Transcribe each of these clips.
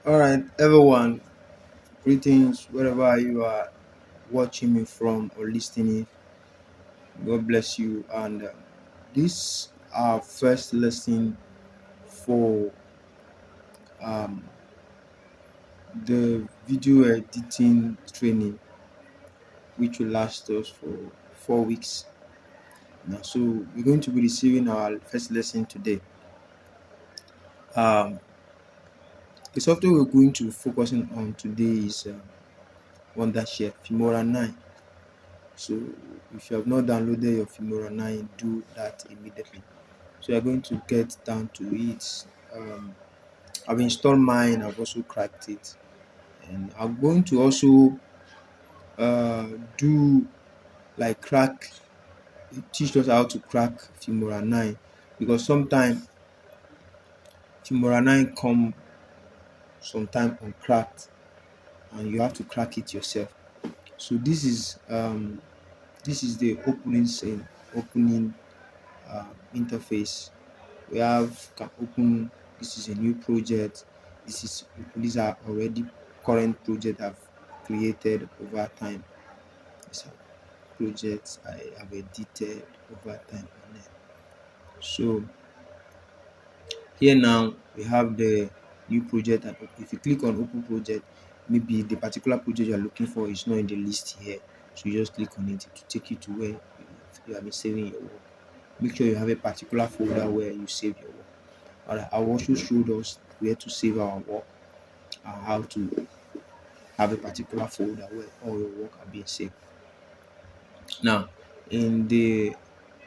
All right, everyone. Greetings wherever you are watching me from or listening. God bless you. And this our first lesson for um, the video editing training, which will last us for 4 weeks. Now, so we're going to be receiving our first lesson today. Um, the software we're going to be focusing on today is Wondershare Filmora 9. So if you have not downloaded your Filmora 9, do that immediately. So you're going to get down to it. I've installed mine. I've also cracked it, and I'm going to also do like crack teach us how to crack Filmora 9, because sometimes Filmora 9 come sometime uncracked and you have to crack it yourself. So this is the opening scene, opening interface. We have can open. This is a new project. These are already current project I've created over time. These are projects I have edited over time on it. So here now we have the new project, and if you click on open project, maybe the particular project you are looking for is not in the list here. So you just click on it to take you to where you have been saving your work. Make sure you have a particular folder where you save your work. Alright, I also showed us where to save our work and how to have a particular folder where all your work are being saved. Now, in the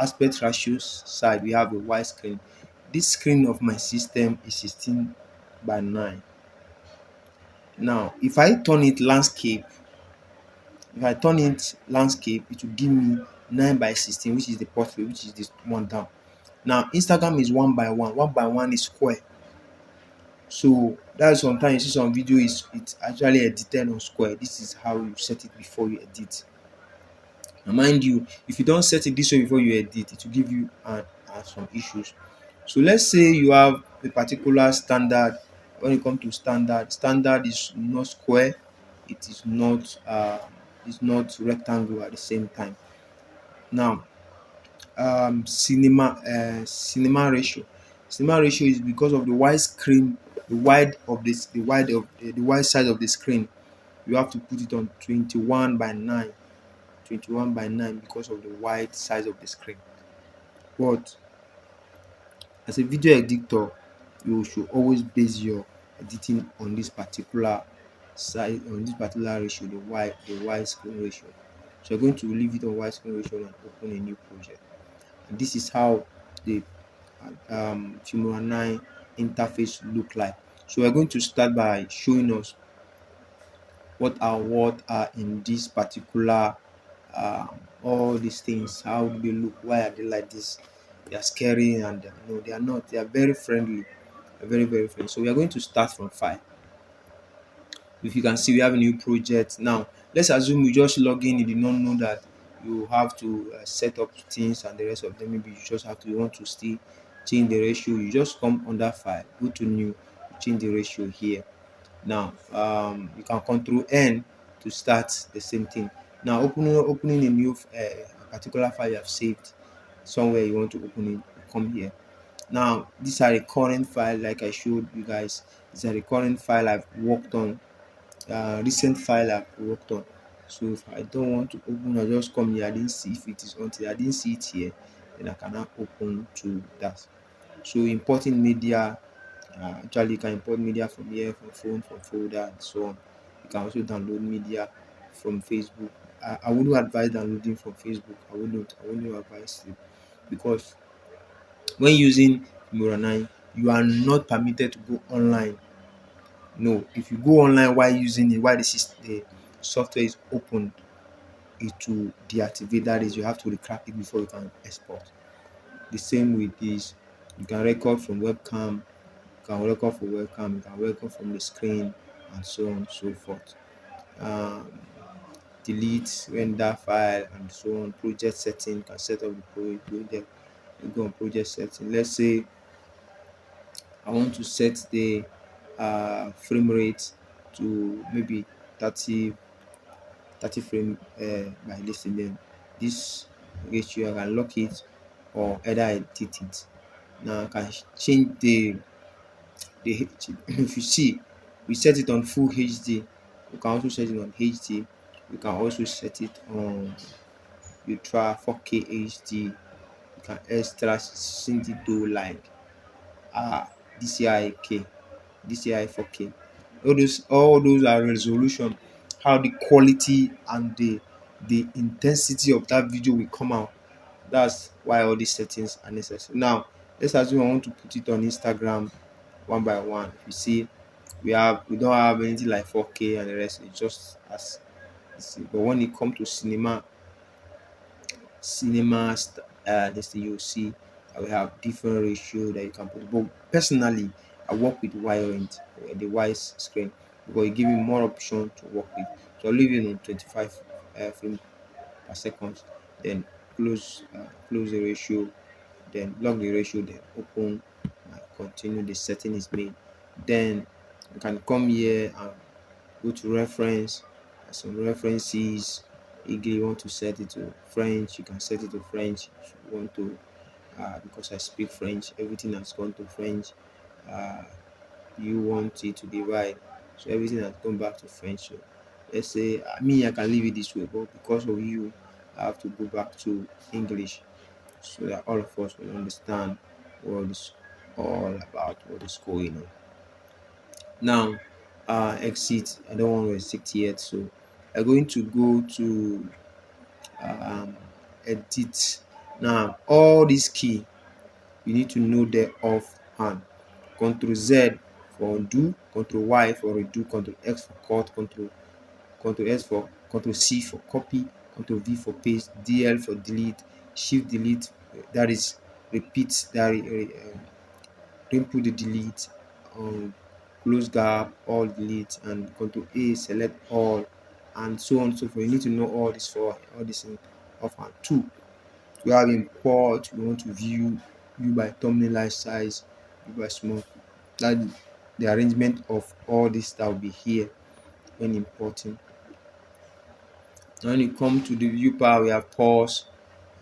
aspect ratios side, we have a wide screen. This screen of my system is 16 by 9. Now, if I turn it landscape, it will give me 9 by 16, which is the portrait, which is this one down. Now, Instagram is 1 by 1. 1 by 1 is square. So that's sometimes you see some video is it's actually edited on square. This is how you set it before you edit. Now mind you, if you don't set it this way before you edit, it will give you some issues. So let's say you have a particular standard. When it comes to standard is not square, it is not rectangle at the same time. Now cinema ratio is because of the wide screen, the wide side of the screen. You have to put it on 21 by 9, 21 by 9, because of the wide size of the screen. But as a video editor, you should always base your editing on this particular size, on this particular ratio, the wide screen ratio. So you're going to leave it on wide screen ratio and open a new project. And this is how the Filmora 9 interface look like. So we're going to start by showing us what are in this particular all these things. How do they look? Why are they like this? They are scary, and no, they are not. They are very friendly. They're very, very friendly. So we are going to start from file. If you can see, we have a new project now. Let's assume you just log in. You did not know that you have to set up things and the rest of them. Maybe you want to still change the ratio. You just come under file, go to new, you change the ratio here. Now you can control N to start the same thing. Now opening a new particular file you have saved somewhere, you want to open it, you come here. Now these are the current file, like I showed you guys. These are the current file I've worked on, recent file I've worked on. So if I don't want to open, I just come here. I didn't see if it is until I didn't see it here, then I cannot open to that. So importing media, actually you can import media from here, from phone, from folder, and so on. You can also download media from Facebook. I wouldn't advise downloading from Facebook. I wouldn't advise it, because when using Filmora 9, you are not permitted to go online. No, if you go online while using it, while the software is open, it will deactivate. That is, you have to recrack it before you can export. The same with this. You can record from webcam, you can record from the screen, and so on and so forth. Um, Delete, render file, and so on. Project setting, you can set up the project. You go on project setting. Let's say I want to set the frame rate to maybe 30 frame by listing. Then this ratio I can lock it or either edit it. Now I can change the if you see, we set it on full HD. You can also set it on HD. You can also set it on ultra 4K HD. You can extra sync it to like DCI K, DCI 4K. All those are resolution, how the quality and the intensity of that video will come out. That's why all these settings are necessary. Now let's assume I want to put it on Instagram one by one. You see, we don't have anything like 4K and the rest. It's just as you see. But when it comes to this thing you see, we have different ratio that you can put. But personally, I work with Wirent, the wise screen, because it gives me more option to work with. So I leave it on 25 frame per second, then close the ratio, then lock the ratio, then open and continue. The setting is made. Then you can come here and go to reference, some references. If you want to set it to French, you can set it to French. If you want to, because I speak French, everything has gone to French. uh, you want it to be right, so everything has gone back to French. So let's say me, I can leave it this way, but because of you, I have to go back to English, so that all of us will understand what is all about, what is going on. Now, exit. I don't want to exit yet, so I'm going to go to um, edit. Now, all these key you need to know them off hand. Control Z for undo, Control Y for redo, Control X for cut, Control S for Control C for copy, Control V for paste, DL for delete, Shift delete, that is repeat, that input the delete, close gap, all delete, and Control A select all, and so on and so forth. You need to know all this for all this in offhand. Two, we have import. We want to view by thumbnail size, view by small. That the arrangement of all this that will be here when importing. When you come to the view part, we have pause.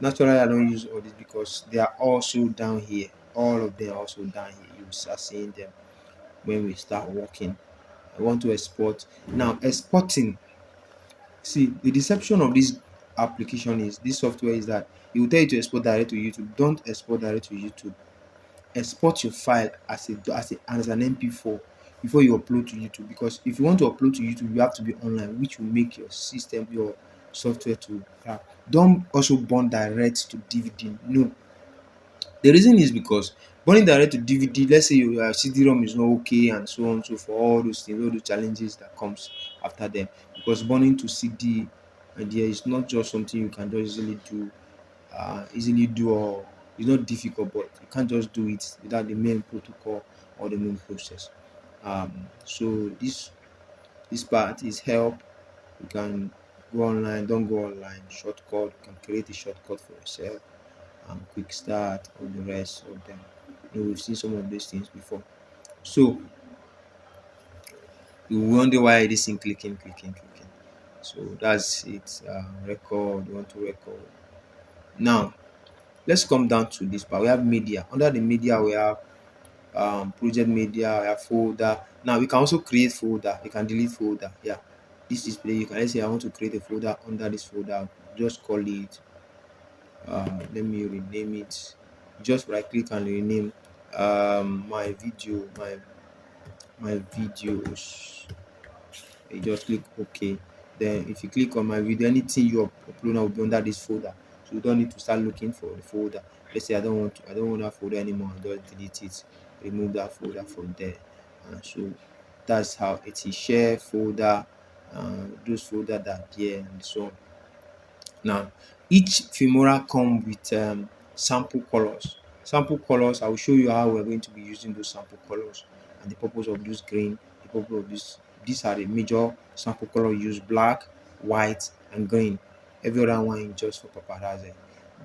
Naturally, I don't use all this because they are also down here. All of them are also down here. You start seeing them when we start working. I want to export. Now, exporting. See, the deception of this application is this software is that it will tell you to export direct to YouTube. Don't export direct to YouTube. Export your file as an MP4 before you upload to YouTube, because if you want to upload to YouTube, you have to be online, which will make your system, your software to crack. Don't also burn direct to DVD. No, the reason is because burning direct to DVD, let's say your CD-ROM is not okay and so on, so for all those things, all the challenges that comes after them. Because burning to CD idea is not just something you can just easily do, or it's not difficult, but you can't just do it without the main protocol or the main process. So this part is help. You can go online, don't go online, shortcut. You can create a shortcut for yourself, quick start, all the rest of them. We've seen some of these things before. So you wonder why it isn't clicking. So that's it. Record, you want to record. Now let's come down to this part. We have media. Under the media, we have project media, we have folder. Now we can also create folder. You can delete folder. Yeah, this display. You can, let's say I want to create a folder. Under this folder, just call it. Let me rename it. Just right click and rename my video, my videos. You just click OK. Then if you click on my video, anything you upload now will be under this folder, so you don't need to start looking for the folder. Let's say I don't want that folder anymore. I just delete it, remove that folder from there. And so that's how it is. Share folder, those folder that there and so on. Now each Filmora come with sample colors. Sample colors, I will show you how we're going to be using those sample colors and the purpose of this green, the purpose of this. These are the major sample color used: black, white, and green. Every other one is just for paparazzi.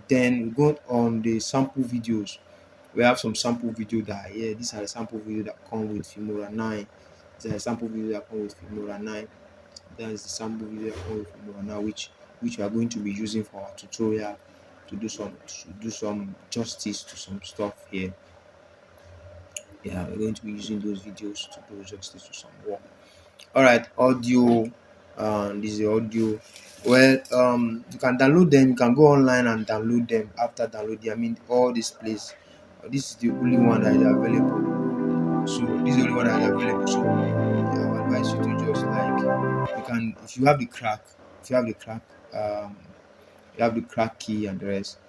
Then we go on the sample videos. We have some sample video that here. These are the sample video that come with Filmora 9. These are the sample video that come with Filmora 9. That is the sample video that come with Filmora now, which we are going to be using for our tutorial to do some justice to some stuff here. Yeah, we're going to be using those videos to do justice to some work. All right, audio. This is the audio. Well, you can download them. You can go online and download them. After downloading, I mean, all this place. This is the only one that is available. So this is the only one that is available. So I would advise you to just like you can if you have the crack, if you have the crack, you have the crack key and the rest.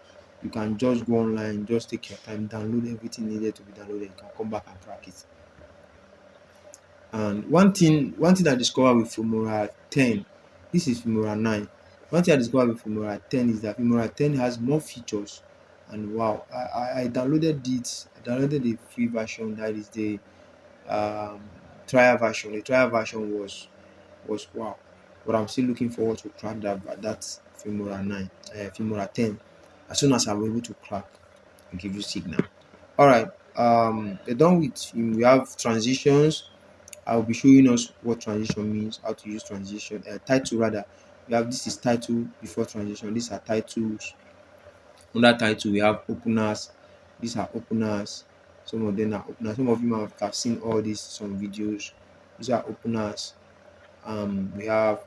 You can just go online, just take your time, download everything needed to be downloaded. You can come back and crack it. And one thing I discovered with Filmora 10, this is Filmora 9. One thing I discovered with Filmora 10 is that Filmora 10 has more features. And wow, I downloaded it. I downloaded the free version, that is the um, trial version. The trial version was wow. But I'm still looking forward to crack that Filmora 9, Filmora 10. As soon as I'm able to crack, I'll give you signal. All right. We're done with we have transitions. I'll be showing us what transition means, how to use transition, title rather. We have this is title before transition. These are titles. Under title, we have openers. These are openers. Some of them are openers. Some of you might have seen all these some videos. These are openers. We have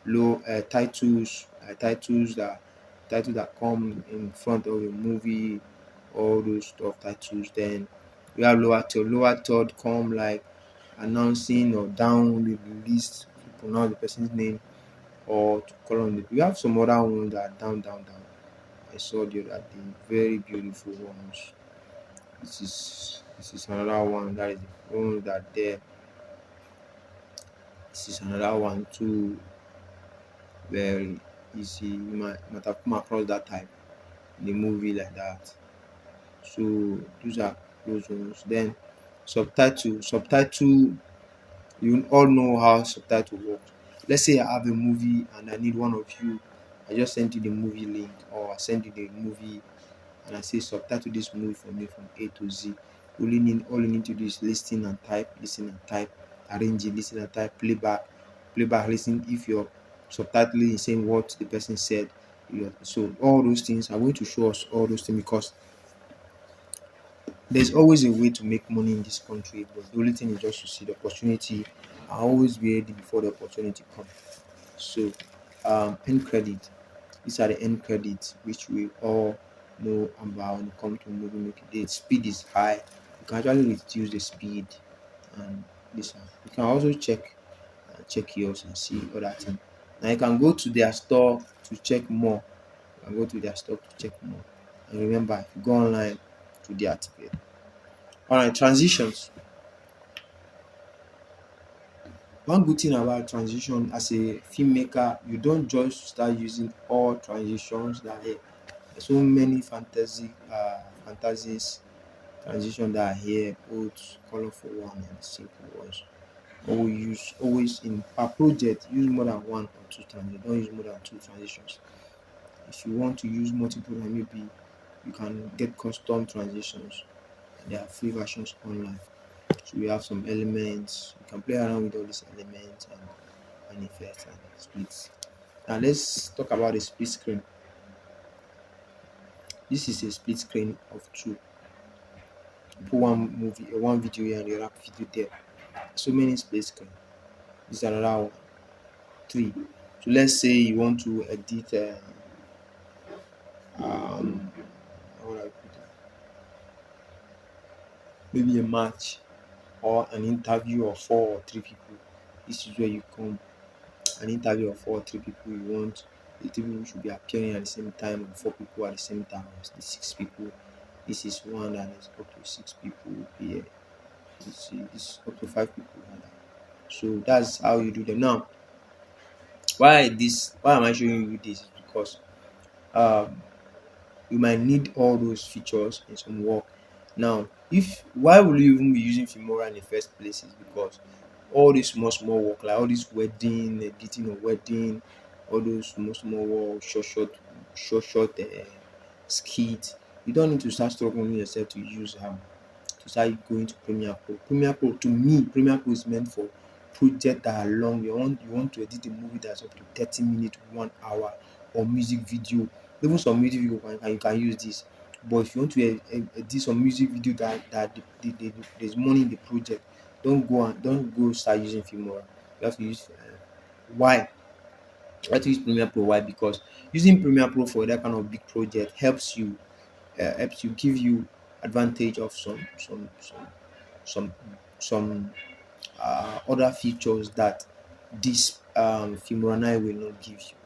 low titles that come in front of a movie, all those stuff titles. Then we have lower third come like announcing or down the list to pronounce the person's name or to call on it. We have some other ones that are down. I saw the other day, very beautiful ones. This is another one that is the one that there. This is another one too, very easy. You might have come across that type in a movie like that. So those are those ones. Then subtitle. You all know how subtitle works. Let's say I have a movie and I need one of you. I just send you the movie link or I send you the movie and I say subtitle this movie for me from A to Z. All you need to do is listen and type, arrange it, listen and type, playback, listen if you're subtitling is saying what the person said. So all those things I'm going to show us all those things because there's always a way to make money in this country, but the only thing is just to see the opportunity and always be ready before the opportunity comes. So, end credit. These are the end credits which we all know about when it comes to movie making. The speed is high. You can actually reduce the speed, and this one. You can also check yours and see other things. Now you can go to their store to check more. You can go to their store to check more. And remember, if you go online to deactivate. All right, transitions. One good thing about transition as a filmmaker, you don't just start using all transitions that there's so many fantasies transition that are here, both colorful one and simple ones. Always in a project use more than one or two transitions. Don't use more than two transitions. If you want to use multiple, then maybe you can get custom transitions. And there are free versions online. So we have some elements. You can play around with all these elements and effects and splits. Now let's talk about the split screen. This is a split screen of two. Put one video here and the other video there. So many split screen. This is another one. Three. So let's say you want to edit how would I put it? Maybe a match or an interview of four or three people. This is where you come. An interview of four or three people you want. The three people should be appearing at the same time, or four people at the same time, or the six people. This is one that is up to six people here. This is up to five people. Rather. So that's how you do them. Now, why am I showing you this? Is because um you might need all those features in some work. Now, if why will you even be using Filmora in the first place is because all this small work, like all this wedding, editing of wedding, all those small work, short skit, You don't need to start struggling yourself to start going to Premiere Pro. Premiere Pro, to me, Premiere Pro is meant for projects that are long. You want to edit a movie that's up to 30 minutes, 1 hour, or music video. Even some music video you can use this. But if you want to edit some music video there's money in the project, don't go start using Filmora. You have to use why? I have to use Premiere Pro. Why? Because using Premiere Pro for that kind of big project helps you give you advantage of some some other features that this Filmora 9 will not give you.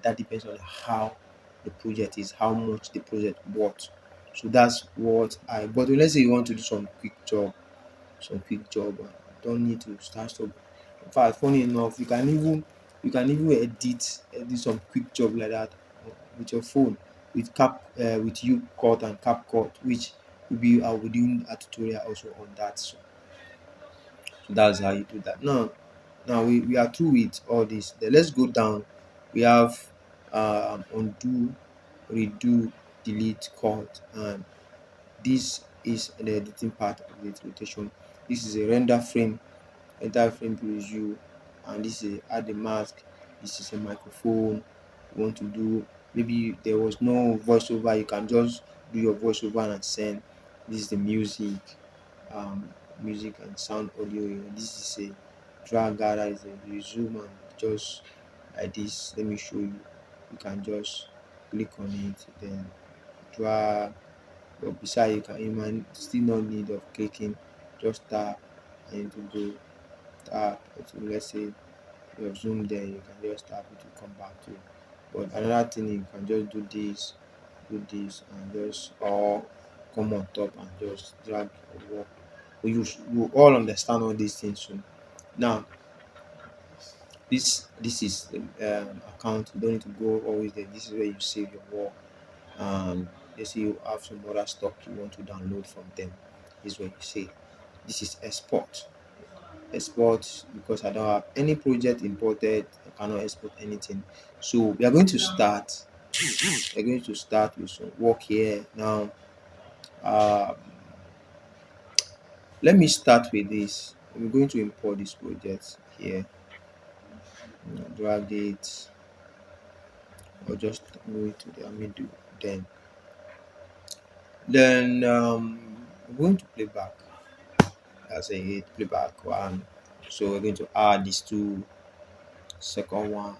That depends on how the project is, how much the project worth. So that's what I. But let's say you want to do some quick job. Don't need to start stop. In fact, funny enough, you can even edit some quick job like that with your phone with UCut and CapCut, which I will be doing a tutorial also on that. So that's how you do that. Now we are through with all this. Then let's go down. We have undo, redo, delete, cut, and this is the editing part of the rotation. This is a render frame, entire frame preview, and this is add a mask. This is a microphone. You want to do, maybe there was no voiceover, you can just do your voiceover and send. This is the um music and sound audio. This is a drag gather, is a resume, and just like this. Let me show you. You can just click on it, then drag. But beside, you might still not need of clicking. Just tap and it will go. Tap. Let's say you have zoomed there, you can just tap it to come back to it. But another thing, you can just do this, and just all come on top and just drag your work. But you all understand all these things soon. Now, this is the account. You don't need to go always there. This is where you save your work. And let's say you have some other stuff you want to download from them. This is where you say this is export, because I don't have any project imported. I cannot export anything. So we are going to start with some work here now. uh, Let me start with this. I'm going to import this project here. Drag it, or just move it to the middle. Then I'm going to play back. As a hit playback one. So we're going to add these two. Second one,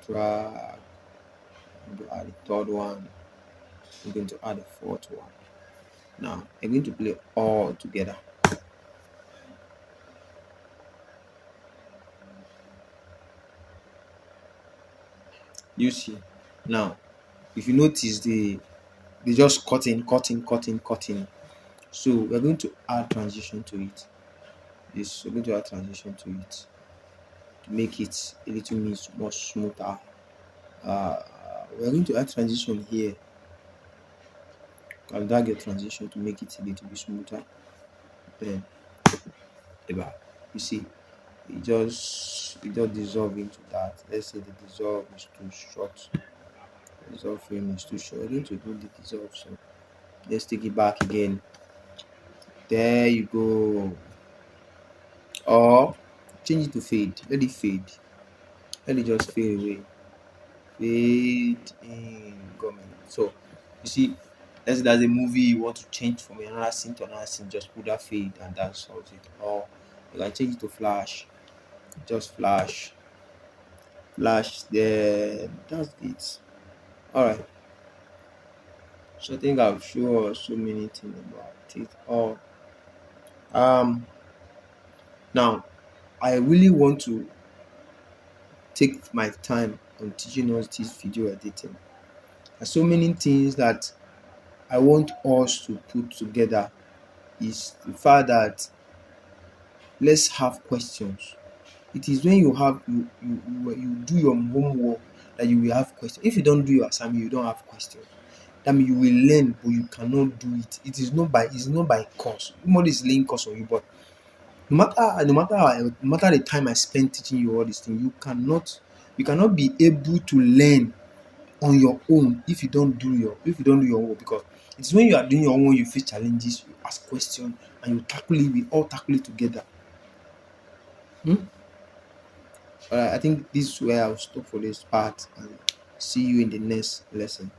drag. I'm going to add the third one. I'm going to add the fourth one. Now I'm going to play all together. You see, now if you notice, they just cutting. So we're going to add transition to it. We're going to add transition to it to make it a little bit more smoother. We're going to add transition here. I'll drag a transition to make it a little bit smoother. Then you see, it just dissolve into that. Let's say the dissolve is too short. The dissolve frame is too short. I'm going to do the dissolve. So let's take it back again. There you go. Or change it to fade. Let it fade. Let it just fade away. Fade in comment. So you see, let's say there's a movie you want to change from another scene to another scene, just put that fade and that solves it. Or you can change it to flash. Just flash there. That's it. Alright. So I think I've shown so many things about it. Now I really want to take my time on teaching us this video editing. There's so many things that I want us to put together. Is the fact that let's have questions. It is when you do your homework that you will have questions. If you don't do your assignment, you don't have questions. That means you will learn, but you cannot do it. It's not by course. Nobody is laying course on you, but no matter the time I spend teaching you all these things, you cannot be able to learn on your own if you don't do your own, because it's when you are doing your own you face challenges, you ask questions, and you tackle it, we all tackle it together. Hmm? I think this is where I'll stop for this part, and see you in the next lesson.